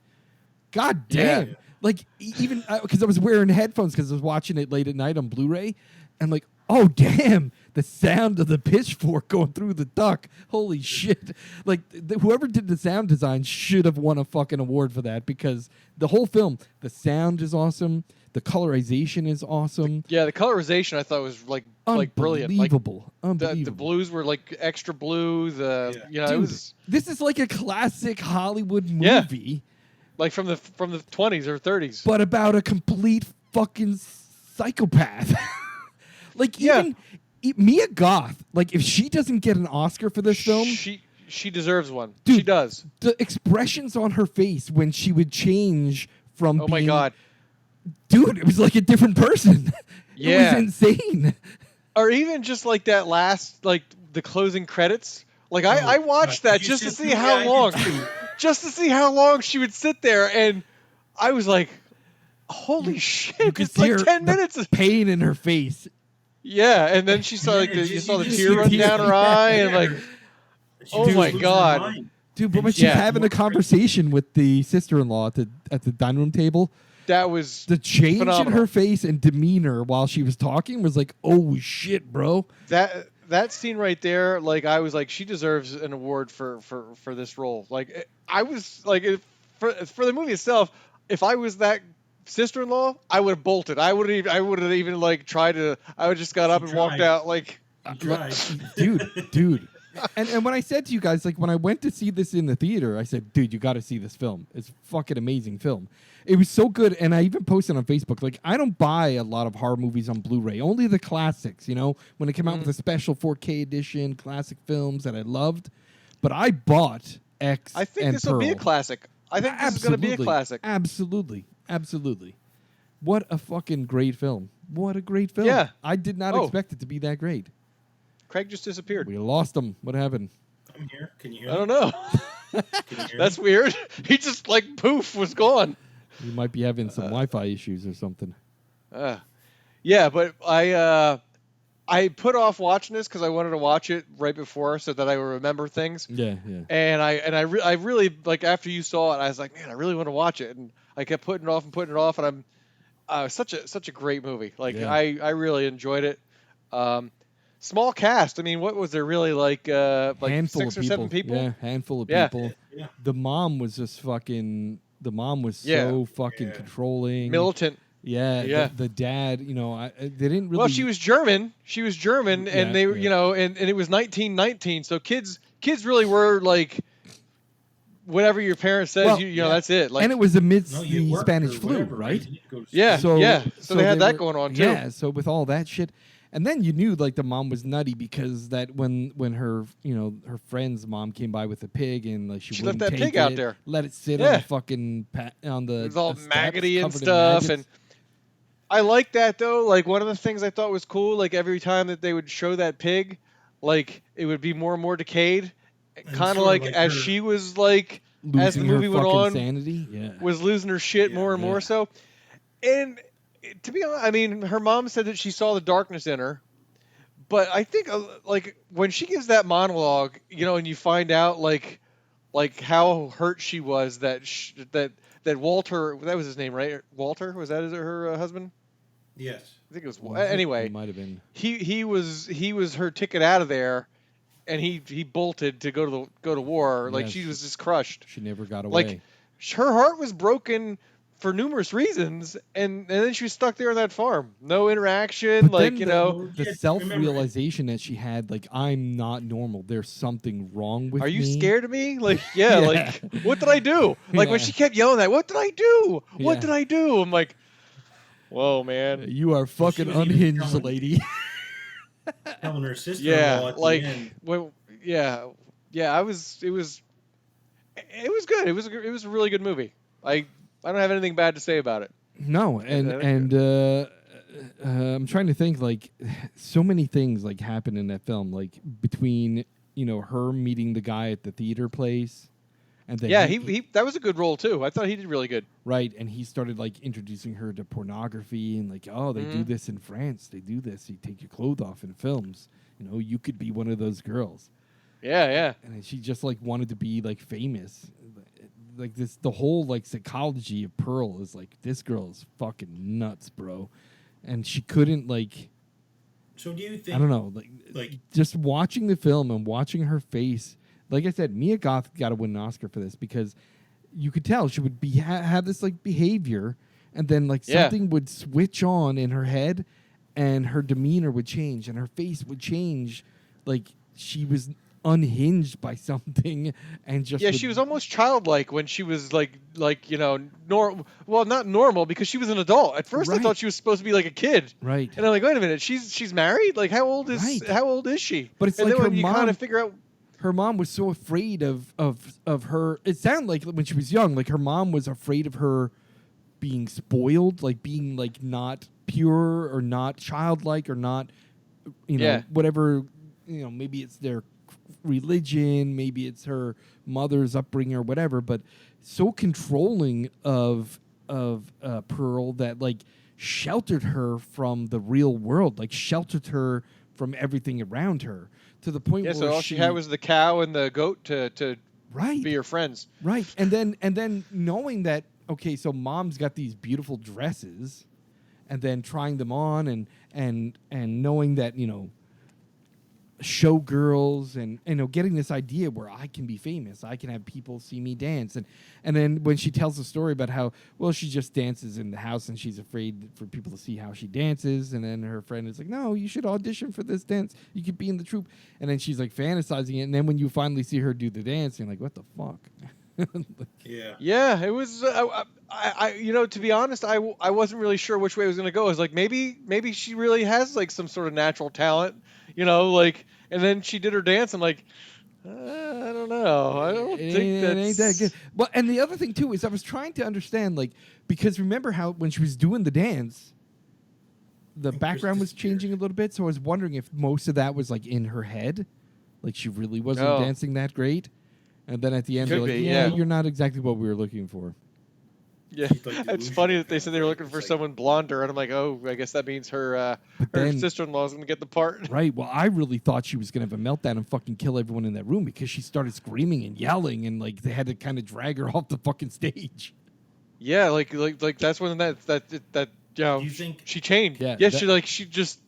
God damn. Yeah. Like even because I was wearing headphones because I was watching it late at night on Blu-ray, and like, oh damn, the sound of the pitchfork going through the duck. Holy shit! Like whoever did the sound design should have won a fucking award for that because the whole film, the sound is awesome, the colorization is awesome. The colorization I thought was like brilliant. Unbelievable. The blues were like extra blue. Dude, it was. This is like a classic Hollywood movie. Yeah. Like from the 20s or 30s. But about a complete fucking psychopath. Even Mia Goth, like if she doesn't get an Oscar for this film, she deserves one. Dude, she does. The expressions on her face when she would change from oh my god. Dude, it was like a different person. Yeah. It was insane. Or even just like that last the closing credits. Like I watched that just to see Yeah, how I long, did too. just to see how long she would sit there, and I was like, "Holy shit!" You could It's see like her, 10 the minutes. pain in her face. Yeah, and then she saw like Yeah, you saw the you tear run see down her eye, and like, she oh was my losing her God. mind. Dude, but And when she she's Yeah. having a conversation with the sister-in-law at the dining room table, that was the change in phenomenal. her face and demeanor while she was talking was like, oh shit, bro. That scene right there. Like I was like, she deserves an award for this role. Like I was like, for the movie itself, if I was that sister-in-law, I would have bolted. I would have even like tried to. I would just got up and walked tried. out. Like, She tried. dude. And when I said to you guys, like when I went to see this in the theater, I said, dude, you got to see this film. It's a fucking amazing film. It was so good, and I even posted on Facebook, like, I don't buy a lot of horror movies on Blu-ray, only the classics, you know, when it came out with a special 4K edition, classic films that I loved. But I bought X I think and this will be a Pearl. classic. I think this is going to be a Absolutely. classic. Absolutely. What a fucking great film. What a great film. Yeah. I did not Oh. expect it to be that great. Craig just disappeared. We lost him. What happened? I'm here. Can you hear I me? don't know. Can you hear That's me? weird. He just like poof was gone. You might be having some Wi-Fi issues or something. Yeah, but I put off watching this because I wanted to watch it right before so that I would remember things. Yeah. And I really like after you saw it, I was like, man, I really want to watch it, and I kept putting it off, and I'm such a great movie. Like Yeah. I really enjoyed it. Small cast. I mean, what was there really like Handful 6 of or 7 people? Yeah, handful of Yeah. people. Yeah. The mom was just fucking. The mom was Yeah. so fucking Yeah. controlling. Militant. Yeah. Yeah. The dad, you know, they didn't really. Well, she was German. and Yeah, they, yeah. you know, and it was 1919. So kids really were like, whatever your parents says, Well, you know, that's it. Like, and it was amidst No, you the worked Spanish or flu, whatever, right? You didn't go to Yeah. school. So they had that were- going on, too. Yeah, so with all that shit, and then you knew like the mom was nutty because that when her her friend's mom came by with a pig and like she She left wouldn't that take pig out it, there. let it sit on Yeah. the fucking on the it was all steps maggoty and covered in stuff, maggots. and I like that though. Like one of the things I thought was cool, like every time that they would show that pig, like it would be more and more decayed, And kind sort of of like like as her- she was like as the Losing her movie went fucking on, sanity. Yeah, was losing her shit Yeah, more and more yeah. so. And to be honest, I mean, her mom said that she saw the darkness in her, but I think like when she gives that monologue, you know, and you find out like how hurt she was that that Walter, that was his name, right? Walter, was that her husband? Yes. I think it was. Was it? Anyway, It might have been. he was her ticket out of there, and he bolted to go to war. Like Yes. she was just crushed. She never got away. Like her heart was broken for numerous reasons, and then she was stuck there on that farm. No interaction, But like then you the- know. the Yeah, self-realization that she had, like, I'm not normal. There's something wrong with Are me. you scared of me? Like, yeah, Yeah. like, what did I do? Like, when Yeah. she kept yelling that, what did I do? What Yeah. did I do? I'm like, whoa, man. You are fucking was even unhinged, telling- lady. Telling her sister Yeah, at like, the end. well, yeah. It was good. It was a really good movie. I don't have anything bad to say about it. No, and I'm trying to think, like, so many things like happen in that film, like between her meeting the guy at the theater place, and then Yeah, he that was a good role too. I thought he did really good. right, and he started like introducing her to pornography and like, oh, they do Mhm. this in France, they do this, you take your clothes off in films, you could be one of those girls, Yeah. and then she just like wanted to be like famous, like this. The whole like psychology of Pearl is like, this girl is fucking nuts, bro, and she couldn't like. So do you think? I don't know, like- just watching the film and watching her face. Like I said, Mia Goth got to win an Oscar for this because you could tell she would be have this like behavior, and then like Yeah. something would switch on in her head, and her demeanor would change, and her face would change, like she was unhinged by something, and just Yeah, would- she was almost childlike when she was like well, not normal because she was an adult. At first, I Right. thought she was supposed to be like a kid, right. and I'm like, wait a minute, she's married. Like, how old is Right. she? But it's and like then her when you kind mom- of figure out, Her mom was so afraid of her. It sounded like when she was young, like her mom was afraid of her being spoiled, like being like not pure or not childlike or not, Yeah. whatever, maybe it's their religion, maybe it's her mother's upbringing or whatever, but so controlling of Pearl that like sheltered her from the real world, like sheltered her from everything around her to the point Yeah, where so all she had was the cow and the goat to right, be her friends. right, and then knowing that, okay, so mom's got these beautiful dresses, and then trying them on and knowing that showgirls and getting this idea where I can be famous, I can have people see me dance, and then when she tells the story about how she just dances in the house and she's afraid for people to see how she dances, and then her friend is like, no, you should audition for this dance, you could be in the troupe, and then she's like fantasizing it, and then when you finally see her do the dance, you're like, what the fuck? Yeah, it was. I to be honest, I wasn't really sure which way it was going to go. I was like, maybe she really has like some sort of natural talent, like. And then she did her dance. I'm like, I don't know. I don't think it ain't that good. Well, and the other thing too is I was trying to understand, like, because remember how when she was doing the dance, the background was changing a little bit. So I was wondering if most of that was like in her head, like she really wasn't dancing that great. And then at the end, they're like, yeah, you're not exactly what we were looking for. Yeah, it's funny that they said they were looking for someone blonder, and I'm like, oh, I guess that means her sister-in-law is going to get the part. Right. Well, I really thought she was going to have a meltdown and fucking kill everyone in that room because she started screaming and yelling, and like they had to kind of drag her off the fucking stage. Yeah, like that's when that you think she changed. Yeah, she just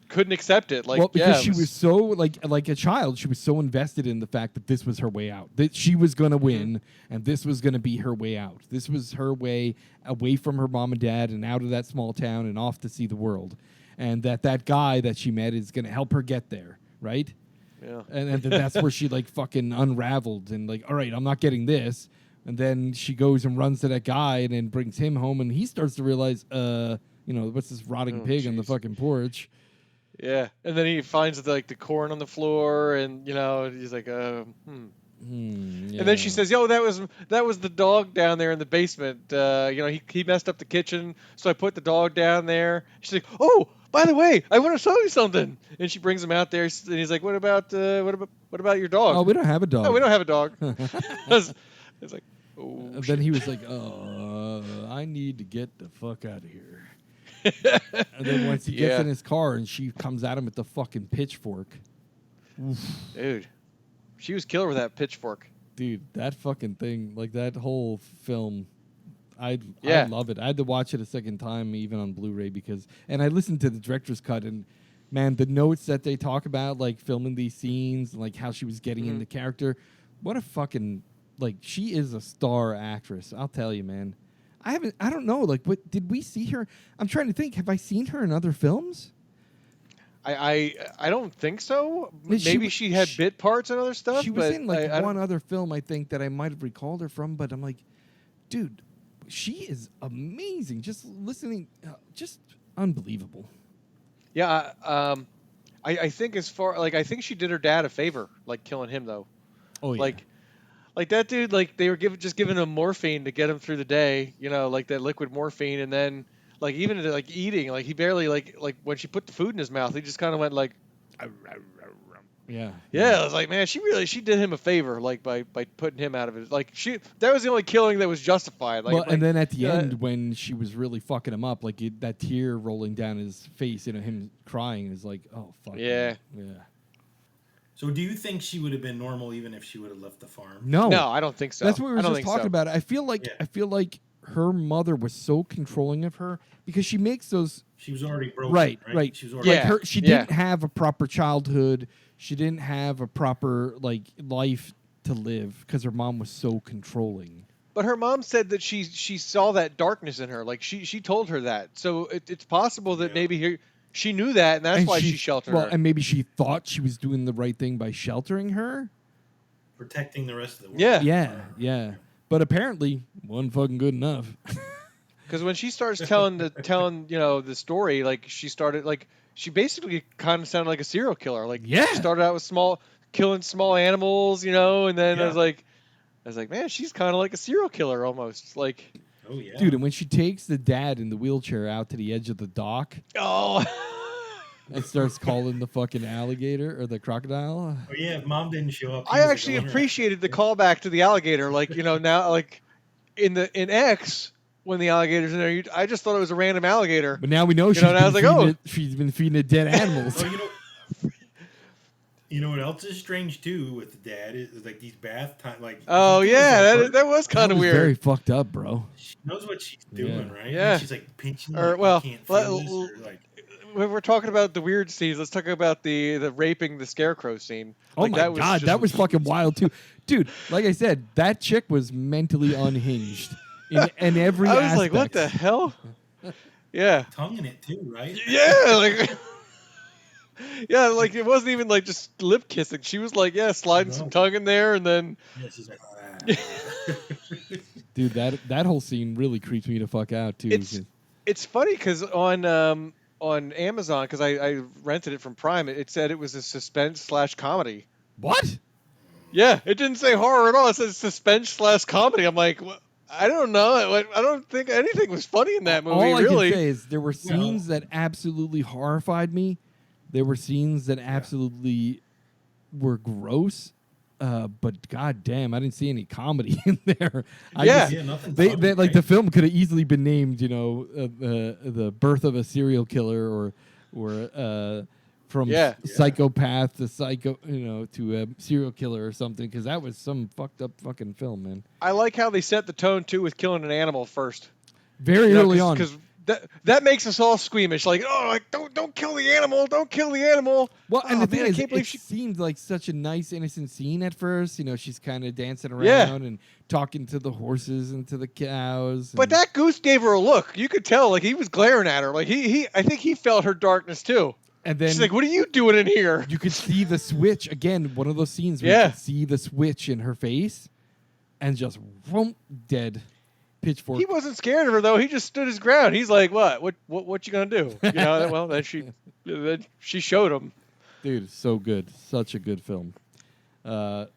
couldn't accept it. Like, well, because she was so like a child, she was so invested in the fact that this was her way out, that she was going to win, and this was going to be her way out. This was her way away from her mom and dad and out of that small town and off to see the world, and that guy that she met is going to help her get there, right? Yeah, and that's where she like fucking unraveled and like, all right, I'm not getting this, and then she goes and runs to that guy and then brings him home, and he starts to realize, what's this rotting pig on the fucking porch. Yeah, and then he finds the corn on the floor, and he's like, Yeah. And then she says, "Yo, that was the dog down there in the basement. He messed up the kitchen, so I put the dog down there." She's like, "Oh, by the way, I want to show you something." And she brings him out there, and he's like, "What about your dog?" Oh, we don't have a dog. Oh, we don't have a dog. It's like, oh. And then he was like, I need to get the fuck out of here. And then once he gets in his car and she comes at him with the fucking pitchfork. Oof. Dude, she was killer with that pitchfork. Dude, that fucking thing, like that whole film, I love it. I had to watch it a second time, even on Blu-ray, and I listened to the director's cut, and man, the notes that they talk about, like filming these scenes, like how she was getting into character, what a fucking, like, she is a star actress. I'll tell you, man. I don't know. Like, what did we see her? I'm trying to think. Have I seen her in other films? I don't think so. Maybe she had bit parts and other stuff. She was in like one other film, I think, that I might have recalled her from. But I'm like, dude, she is amazing. Just listening, just unbelievable. Yeah. I think I think she did her dad a favor, like killing him though. Oh yeah. Like that dude, like they were giving him morphine to get him through the day, like that liquid morphine, and then like even like eating, like he barely like when she put the food in his mouth, he just kind of went like, yeah. I was like, man, she did him a favor, like by putting him out of it. Like that was the only killing that was justified. Like, and then at the end when she was really fucking him up, like that tear rolling down his face, him crying is like, oh fuck. Yeah. Man. Yeah. So do you think she would have been normal even if she would have left the farm? No, I don't think so. That's what we were just talking about. I feel like her mother was so controlling of her because she makes those. She was already broken. Right. She was already she didn't have a proper childhood. She didn't have a proper life to live because her mom was so controlling. But her mom said that she saw that darkness in her. Like she told her that. So it's possible that maybe she knew that, and that's why she sheltered her. And maybe she thought she was doing the right thing by sheltering her. Protecting the rest of the world. Yeah. But apparently, wasn't fucking good enough. Because when she starts telling the story, like she started she basically kind of sounded like a serial killer. Like she started out with killing small animals, and then I was like, man, she's kind of like a serial killer almost. Like, oh yeah, dude. And when she takes the dad in the wheelchair out to the edge of the dock, and starts calling the fucking alligator or the crocodile. Oh yeah, if mom didn't show up. he I was, like, actually going around. appreciated the callback to the alligator. Like, now, like in X, when the alligator's in there, I just thought it was a random alligator. But now we know and I was like, she's been feeding it dead animals. Oh, you know what else is strange too with the dad is like these bath time. Like, oh he's doing yeah, something. that was kind That of was weird. very fucked up, bro. She knows what she's doing, Yeah. right? And Yeah. she's like pinching. Or, Like, well, you can't feel this, or, like, When we're talking about the weird scenes, let's talk about the raping the scarecrow scene. Oh Like, my that was god, just- that was fucking wild too, dude. Like I said, that chick was mentally unhinged in every I was aspect. like, what the hell? Yeah. tongue in it too, right? Yeah, like yeah, like it wasn't even like just lip kissing. She was like, yeah, sliding some No. tongue in there, and then Yeah, she's like, ah. Dude, that whole scene really creeps me the fuck out too. it's funny because on Amazon, because I rented it from Prime, it said it was a suspense/comedy. What? Yeah, it didn't say horror at all. It said suspense/comedy. I'm like, I don't know. I don't think anything was funny in that movie. All I really. can say is there were scenes that absolutely horrified me. There were scenes that absolutely were gross. But god damn, I didn't see any comedy in there. Yeah, nothing. They funny, like right? the film could have easily been named, the birth of a serial killer or from psychopath to psycho, to a serial killer or something, because that was some fucked up fucking film, man. I like how they set the tone too with killing an animal first. Very early on, because that makes us all squeamish. Like, don't kill the animal, don't kill the animal. Well, and the thing is, I can't believe it seemed like such a nice, innocent scene at first. She's kind of dancing around Yeah. and talking to the horses and to the cows. But and- that goose gave her a look. You could tell, like he was glaring at her. Like I think he felt her darkness too. and then She's like, "What are you doing in here?" you could see the switch again. One of those scenes where you could see the switch in her face, and just whoomp, dead. Pitchfork. He wasn't scared of her though. He just stood his ground. He's like, "What you gonna do?" Well, then she showed him. Dude, so good. Such a good film. To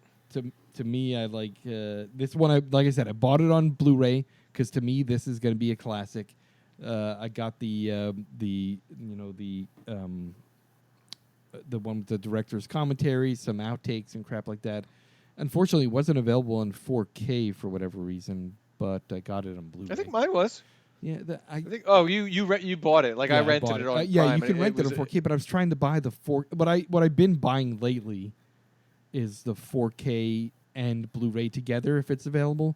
me, I like this one. Like I said, I bought it on Blu-ray because to me, this is going to be a classic. I got the one with the director's commentary, some outtakes and crap like that. Unfortunately, it wasn't available in 4K for whatever reason, but I got it on Blu-ray. I think mine was. Yeah, I think. Oh, you bought it. Like I rented bought it on. yeah, Prime, you can rent it on 4K, but I was trying to buy the 4. What I've been buying lately is the 4K and Blu-ray together if it's available.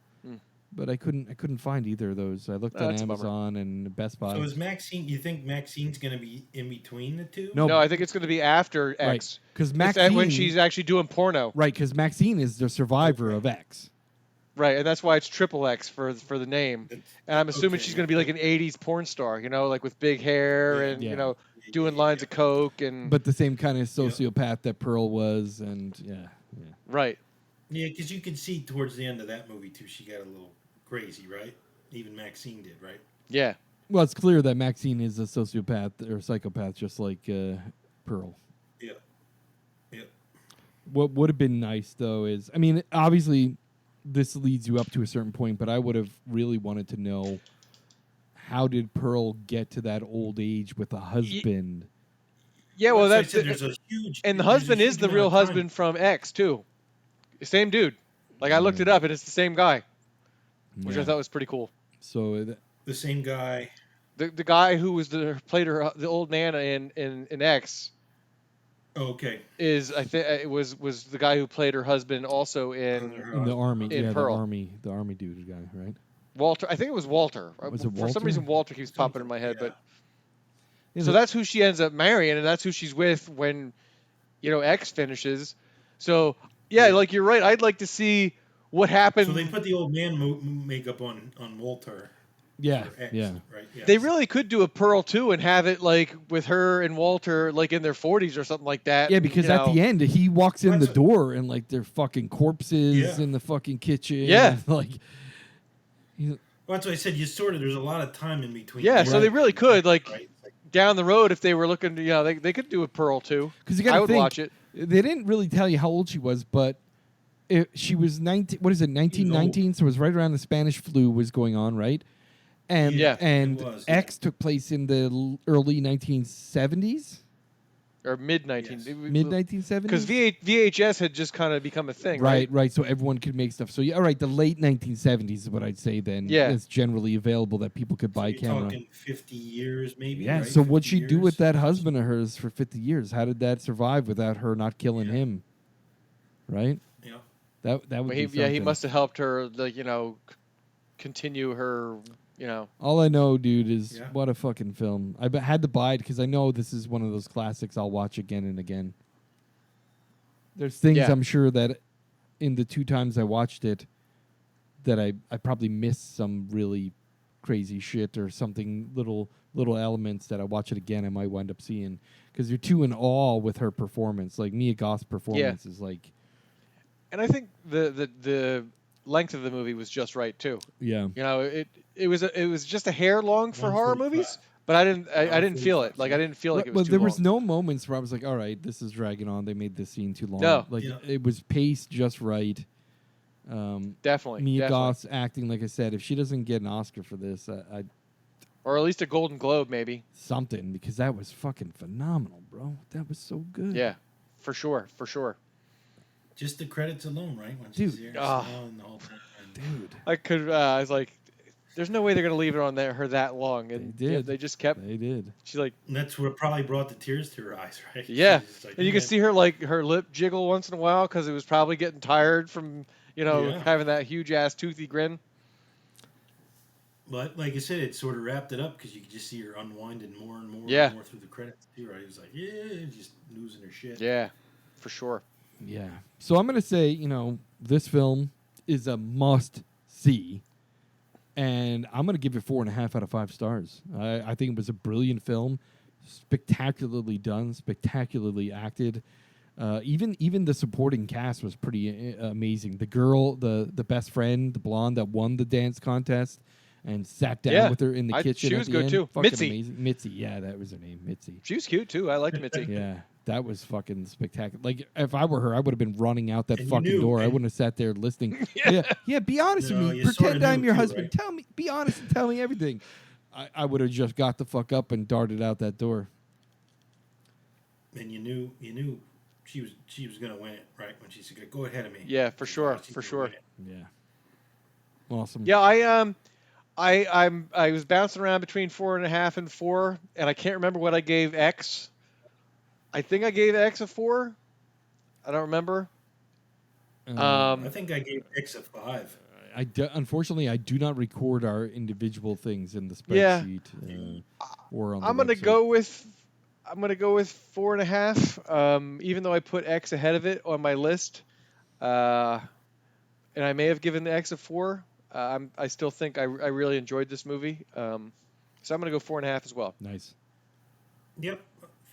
But I couldn't find either of those. I looked on Amazon and Best Buy. So is Maxine? You think Maxine's going to be in between the two? No, I think it's going to be after X. Right, because It's Maxine, when she's actually doing porno. right, because Maxine is the survivor of X. Right, and that's why it's triple X for the name. And I'm assuming she's going to be like an '80s porn star, like with big hair and doing lines of coke and. But the same kind of sociopath that Pearl was, and Right. Yeah, because you can see towards the end of that movie too, she got a little crazy, right? Even Maxine did, right? Yeah. Well, it's clear that Maxine is a sociopath or psychopath, just like Pearl. Yeah. Yeah. What would have been nice, though, is obviously, this leads you up to a certain point, but I would have really wanted to know how did Pearl get to that old age with a husband? Yeah, well, that's that's there's a huge, and the there's a husband huge is the amount real of time. husband from X too, same dude. Like I looked it up, and it's the same guy, which I thought was pretty cool. So The same guy. The guy who was played her the old Nana in X Oh, okay. is I think it was the guy who played her husband also in in the army, in Pearl. the army dude guy, right? Walter. I think it was Walter. Was it For Walter? some reason, Walter keeps popping in my head, Yeah. but so that's who she ends up marrying, and that's who she's with when X finishes. So yeah, like you're right. I'd like to see what happened. So they put the old man makeup on Walter. Yeah, for X, yeah. Right. Yeah. They really could do a Pearl too and have it like with her and Walter like in their 40s or something like that. Yeah, because at the end he walks in the That's door and like they're fucking corpses Yeah. in the fucking kitchen. Yeah. like Well, that's what I said. There's a lot of time in between. Yeah, so they Right. really could like Right. down the road if they were looking to they could do a Pearl too. because you got I to would think watch it. they didn't really tell you how old she was, but she was 19. What is it? 1919. So it was right around the Spanish flu was going on, right? And Yeah. and It was, yeah. X took place in the early 1970s. or mid 19 Yes. Mid 1970s. because VHS had just kind of become a thing, Right, right. So everyone could make stuff. So yeah, all right. The late 1970s is what I'd say. Then Yeah. is generally available that people could So buy you're camera. talking 50 years, maybe. Yeah. Right? So what'd 50 she do with years? that husband of hers for 50 years? How did that survive without her not killing Yeah. him? Right. Yeah. That would But be he, something. yeah, he must have helped her, like, continue her, All I know, dude, is Yeah. what a fucking film. Had to buy it because I know this is one of those classics I'll watch again and again. There's things Yeah. I'm sure that in the 2 times I watched it that I probably missed some really crazy shit or something, little elements that I watch it again I might wind up seeing because you're too in awe with her performance. Like Mia Goth's performance is like, And I think the length of the movie was just right too. yeah. It was just a hair long for horror 145. movies, but I didn't feel it. 145, Like I didn't feel like it was Well, too there long. was no moments where I was like, all right, this is dragging on. They made this scene too long. No. Like Yeah. it was paced just right. Definitely. Mia definitely. Goth's acting, like I said, if she doesn't get an Oscar for this, Or at least a Golden Globe, maybe. something, because that was fucking phenomenal, bro. That was so good. Yeah, for sure. Just the credits alone, right? When Dude. she's there, Ah. smiling the whole time. Dude. I was like, there's no way they're gonna leave it on her that long, and They did. they just kept. They did. She's like, And that's what probably brought the tears to her eyes, right? yeah, She's just like, and you can yeah. see her her lip jiggle once in a while because it was probably getting tired from Yeah. having that huge ass toothy grin. But like I said, it sort of wrapped it up because you could just see her unwinding more and more Yeah. and more through the credits too, right? It was like, yeah, just losing her shit. Yeah, for sure. Yeah. So I'm going to say, this film is a must see. And I'm going to give it 4.5 out of 5 stars. I think it was a brilliant film, spectacularly done, spectacularly acted. Even the supporting cast was pretty amazing. The girl, the best friend, the blonde that won the dance contest and sat down Yeah. with her in the kitchen. She at was the good end. too. Fucking Mitzi. amazing. Mitzi, yeah, that was her name, Mitzi. She was cute too. I liked Mitzi. Yeah, that was fucking spectacular. Like, if I were her, I would have been running out that And you fucking knew, door. I and- wouldn't have sat there listening. yeah. Be honest No, with me. you Pretend sorta I'm knew your too, husband. right? Tell me. Be honest and tell me everything. I would have just got the fuck up and darted out that door. And you knew she was gonna win it, right? When she said, "Go ahead of me." Yeah, for She's sure, like, she's for gonna sure. win it. Yeah. Awesome. Yeah, I was bouncing around between 4.5 and 4, and I can't remember what I gave X. I think I gave X a 4. I don't remember. I think I gave X a 5. Unfortunately, I do not record our individual things in the Yeah. spreadsheet or on the I'm gonna website. go with 4.5. Even though I put X ahead of it on my list, and I may have given the X a 4. I still think I really enjoyed this movie. So I'm gonna go 4.5 as well. Nice. Yep,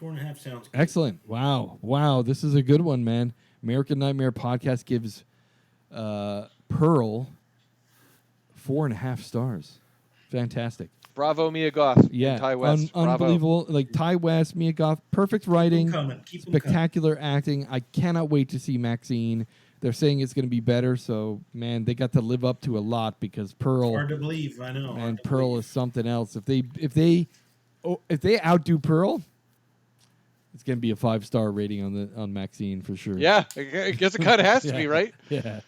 4.5 sounds good. Excellent. Wow. This is a good one, man. American Nightmare Podcast gives Pearl 4.5 stars. Fantastic. Bravo, Mia Goth. Yeah, and Ty West. Bravo. unbelievable. Like Ty West, Mia Goth, perfect writing, Keep 'em coming. Keep 'em coming. spectacular acting. I cannot wait to see Maxine. They're saying it's going to be better, so man, they got to live up to a lot because Pearl Hard to believe, I know. and hard to Pearl believe. is something else. If they outdo Pearl, it's going to be a 5-star rating on Maxine for sure. Yeah, I guess it kind of has to be, right? Yeah.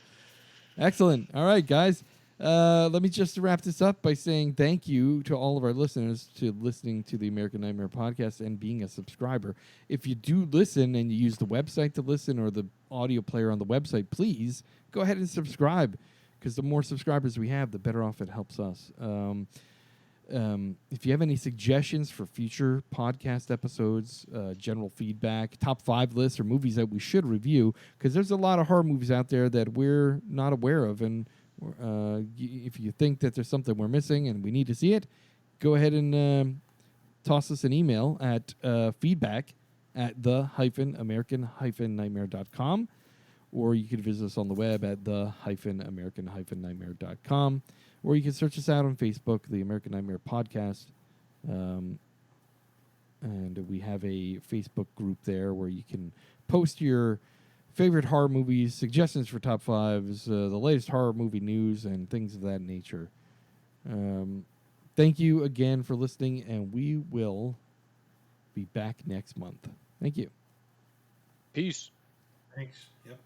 Excellent. All right, guys. Let me just wrap this up by saying thank you to all of our listeners to listening to the American Nightmare Podcast and being a subscriber. If you do listen and you use the website to listen or the audio player on the website, please go ahead and subscribe because the more subscribers we have, the better off it helps us. If you have any suggestions for future podcast episodes, general feedback, top 5 lists, or movies that we should review, because there's a lot of horror movies out there that we're not aware of, and if you think that there's something we're missing and we need to see it, go ahead and toss us an email at feedback@the-american-nightmare.com, or you can visit us on the web at the-american-nightmare.com. Or you can search us out on Facebook, the American Nightmare Podcast. And we have a Facebook group there where you can post your favorite horror movies, suggestions for top 5s, the latest horror movie news, and things of that nature. Thank you again for listening, and we will be back next month. Thank you. Peace. Thanks. Yep.